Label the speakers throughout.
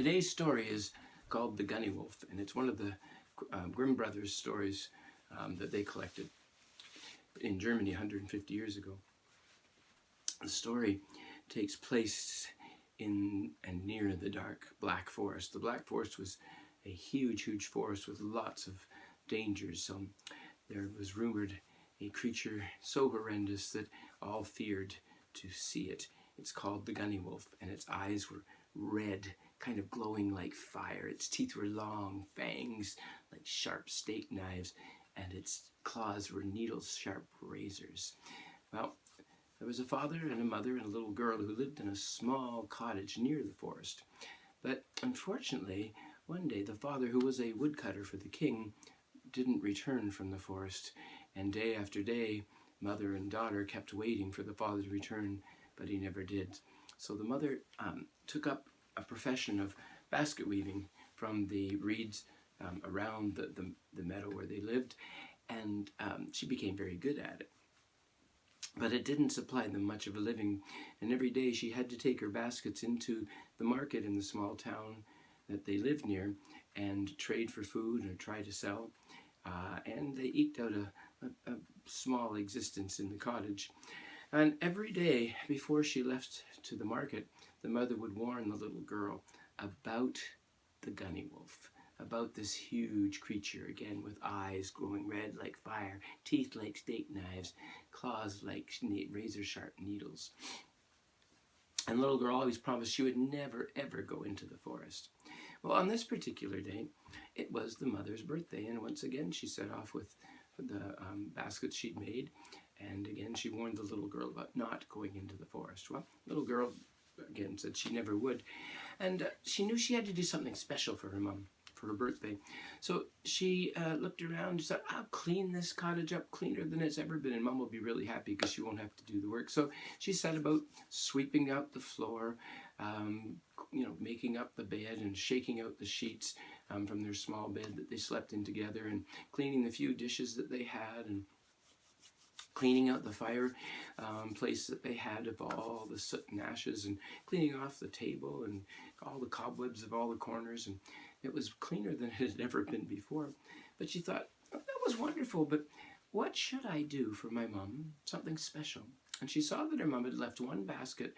Speaker 1: Today's story is called The Gunniwolf, and it's one of the Grimm Brothers stories that they collected in Germany 150 years ago. The story takes place in and near the dark Black Forest. The Black Forest was a huge, huge forest with lots of dangers. So there was rumored a creature so horrendous that all feared to see it. It's called the Gunniwolf, and its eyes were red, kind of glowing like fire. Its teeth were long, fangs like sharp steak knives, and its claws were needle-sharp razors. Well, there was a father and a mother and a little girl who lived in a small cottage near the forest. But unfortunately, one day the father, who was a woodcutter for the king, didn't return from the forest, and day after day, mother and daughter kept waiting for the father to return, but he never did. So the mother took up a profession of basket weaving from the reeds around the meadow where they lived, and she became very good at it. But it didn't supply them much of a living, and every day she had to take her baskets into the market in the small town that they lived near and trade for food or try to sell, and they eked out a small existence in the cottage. And every day before she left to the market, the mother would warn the little girl about the Gunniwolf, about this huge creature, again with eyes glowing red like fire, teeth like steak knives, claws like razor-sharp needles. And the little girl always promised she would never, ever go into the forest. Well, on this particular day, it was the mother's birthday, and once again she set off with the baskets she'd made, and again she warned the little girl about not going into the forest. Well, the little girl again said she never would, and she knew she had to do something special for her mom for her birthday. So she looked around and said, I'll clean this cottage up cleaner than it's ever been, and Mom will be really happy because she won't have to do the work. So she set about sweeping out the floor, making up the bed and shaking out the sheets from their small bed that they slept in together, and cleaning the few dishes that they had, and cleaning out the fire place that they had of all the soot and ashes, and cleaning off the table and all the cobwebs of all the corners, and it was cleaner than it had ever been before. But she thought, that was wonderful, but what should I do for my mom? Something special. And she saw that her mom had left one basket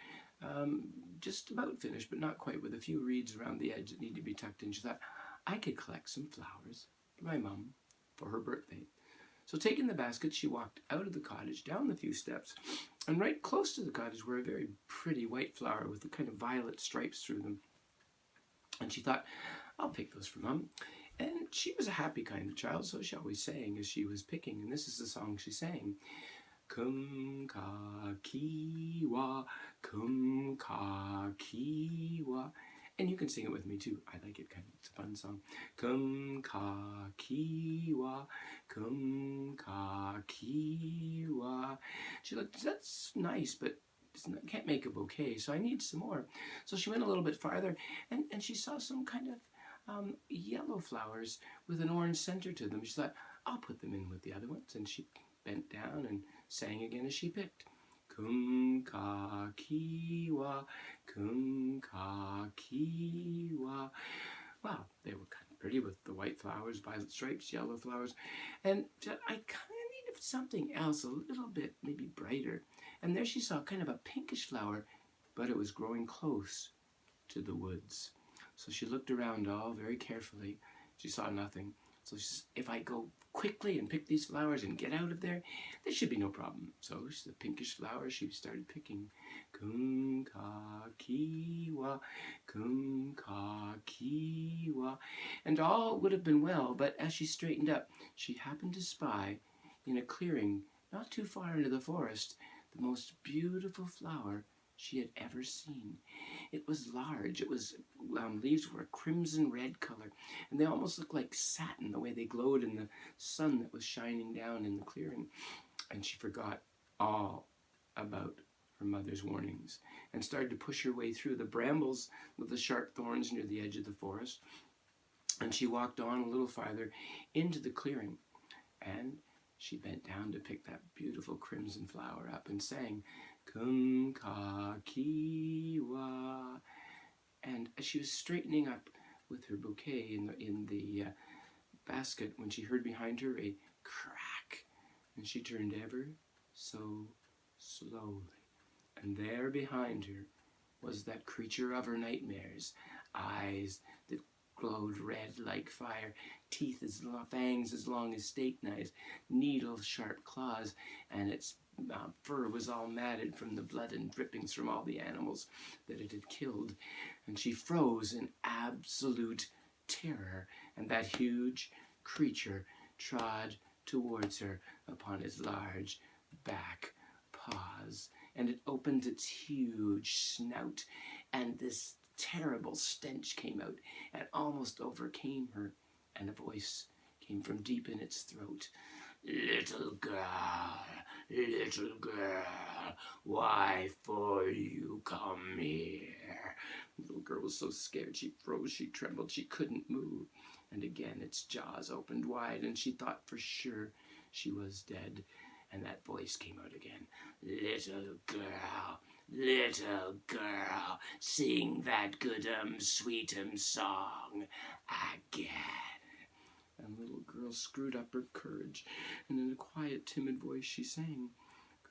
Speaker 1: just about finished, but not quite, with a few reeds around the edge that needed to be tucked in. She thought, I could collect some flowers for my mom for her birthday. So taking the basket, she walked out of the cottage, down the few steps, and right close to the cottage were a very pretty white flower with the kind of violet stripes through them. And she thought, I'll pick those for Mom. And she was a happy kind of child, so she always sang as she was picking, and this is the song she sang. Kum ka kiwa, kum ka kiwa. And you can sing it with me too. I like it, it's a fun song. Kum ka kiwa, kum ka kiwa. She looked, that's nice, but can't make a bouquet, so I need some more. So she went a little bit farther, and she saw some kind of yellow flowers with an orange center to them. She thought, I'll put them in with the other ones. And she bent down and sang again as she picked. Kum ka kiwa, kum ka kiwa. Wow, they were kind of pretty with the white flowers, violet stripes, yellow flowers. And I kind of needed something else, a little bit maybe brighter. And there she saw kind of a pinkish flower, but it was growing close to the woods. So she looked around all very carefully. She saw nothing. So she says, if I go quickly and pick these flowers and get out of there should be no problem. So the pinkish flower, she started picking. Kum ka kiwa, kum ka kiwa. And all would have been well, but as she straightened up, she happened to spy in a clearing not too far into the forest the most beautiful flower she had ever seen. It was large. It was leaves were a crimson red color, and they almost looked like satin the way they glowed in the sun that was shining down in the clearing. And she forgot all about her mother's warnings and started to push her way through the brambles with the sharp thorns near the edge of the forest. And she walked on a little farther into the clearing, and she bent down to pick that beautiful crimson flower up and sang, Kum ka kiwa. And as as she was straightening up with her bouquet in the basket, when she heard behind her a crack, and she turned ever so slowly, and there behind her was that creature of her nightmares, eyes that glowed red like fire, teeth as long, fangs as long as steak knives, needle-sharp claws, and its fur was all matted from the blood and drippings from all the animals that it had killed. And she froze in absolute terror, and that huge creature trod towards her upon its large back paws, and it opened its huge snout, and this terrible stench came out and almost overcame her, and a voice came from deep in its throat. Little girl, why for you come here? The little girl was so scared, she froze, she trembled, she couldn't move. And again its jaws opened wide, and she thought for sure she was dead. And that voice came out again. Little girl, sing that good sweet song again. And the little girl screwed up her courage, and in a quiet, timid voice she sang,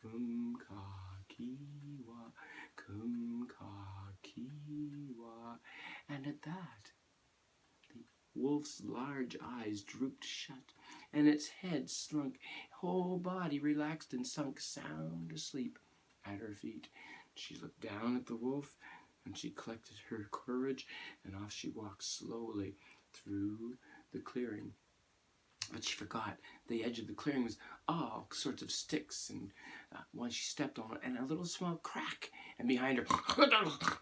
Speaker 1: Kum ka kiwa, kum ka kiwa. And at that, the wolf's large eyes drooped shut, and its head slunk, whole body relaxed and sunk sound asleep at her feet. She looked down at the wolf, and she collected her courage, and off she walked slowly through the clearing. But she forgot the edge of the clearing was all sorts of sticks, and once she stepped on it, and a little small crack, and behind her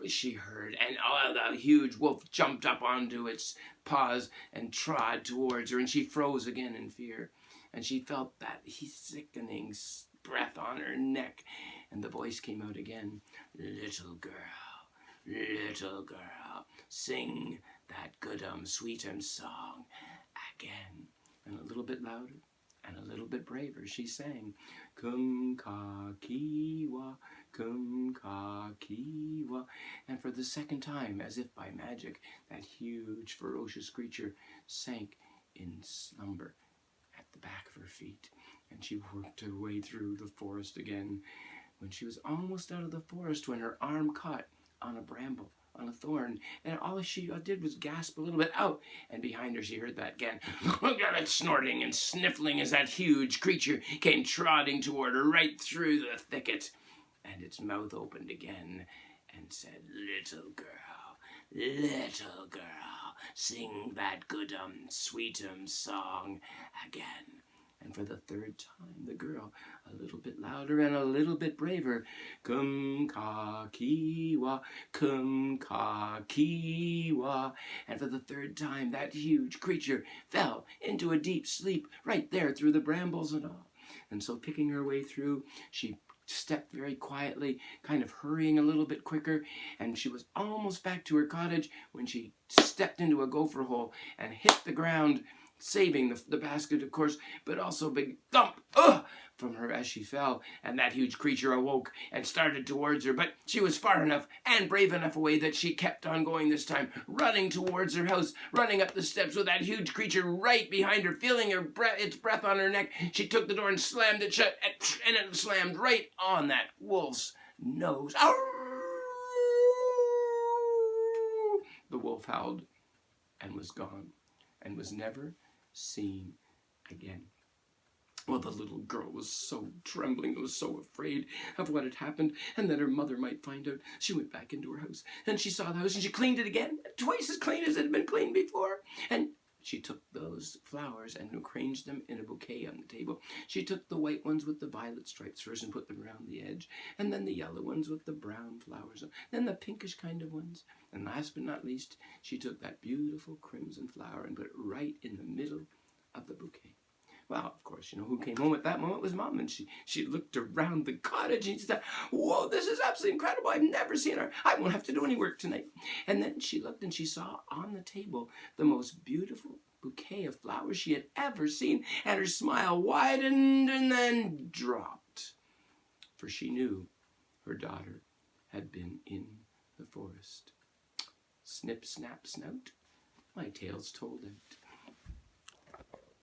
Speaker 1: she heard, and the huge wolf jumped up onto its paws and trod towards her, and she froze again in fear, and she felt that sickening breath on her neck, and the voice came out again, little girl, sing that good sweet song again. And a little bit louder, and a little bit braver, she sang, Kum ka kiwa, kum ka kiwa. And for the second time, as if by magic, that huge, ferocious creature sank in slumber at the back of her feet. And she worked her way through the forest again. When she was almost out of the forest, when her arm caught on a bramble, on a thorn, and all she did was gasp a little bit out, and behind her she heard that again, snorting and sniffling as that huge creature came trotting toward her right through the thicket, and its mouth opened again and said, little girl, sing that good sweet song again. And for the third time, the girl, a little bit louder and a little bit braver, kum ka kiwa, kum ka kiwa. And for the third time, that huge creature fell into a deep sleep right there through the brambles and all. And so picking her way through, she stepped very quietly, kind of hurrying a little bit quicker, and she was almost back to her cottage when she stepped into a gopher hole and hit the ground, saving the basket, of course, but also a big thump from her as she fell, and that huge creature awoke and started towards her, but she was far enough and brave enough away that she kept on going this time, running towards her house, running up the steps with that huge creature right behind her, feeling its breath on her neck. She took the door and slammed it shut, and it slammed right on that wolf's nose. The wolf howled and was gone, and was never seen again. Well, the little girl was so trembling, was so afraid of what had happened, and that her mother might find out. She went back into her house, and she saw the house, and she cleaned it again, twice as clean as it had been cleaned before. And she took those flowers and arranged them in a bouquet on the table. She took the white ones with the violet stripes first and put them around the edge, and then the yellow ones with the brown flowers, then the pinkish kind of ones. And last but not least, she took that beautiful crimson flower and put it right in the middle of the bouquet. Well, of course, who came home at that moment was Mom, and she looked around the cottage and she said, whoa, this is absolutely incredible. I've never seen her. I won't have to do any work tonight. And then she looked and she saw on the table the most beautiful bouquet of flowers she had ever seen, and her smile widened and then dropped, for she knew her daughter had been in the forest. snip, snap, snout, my tale's told out.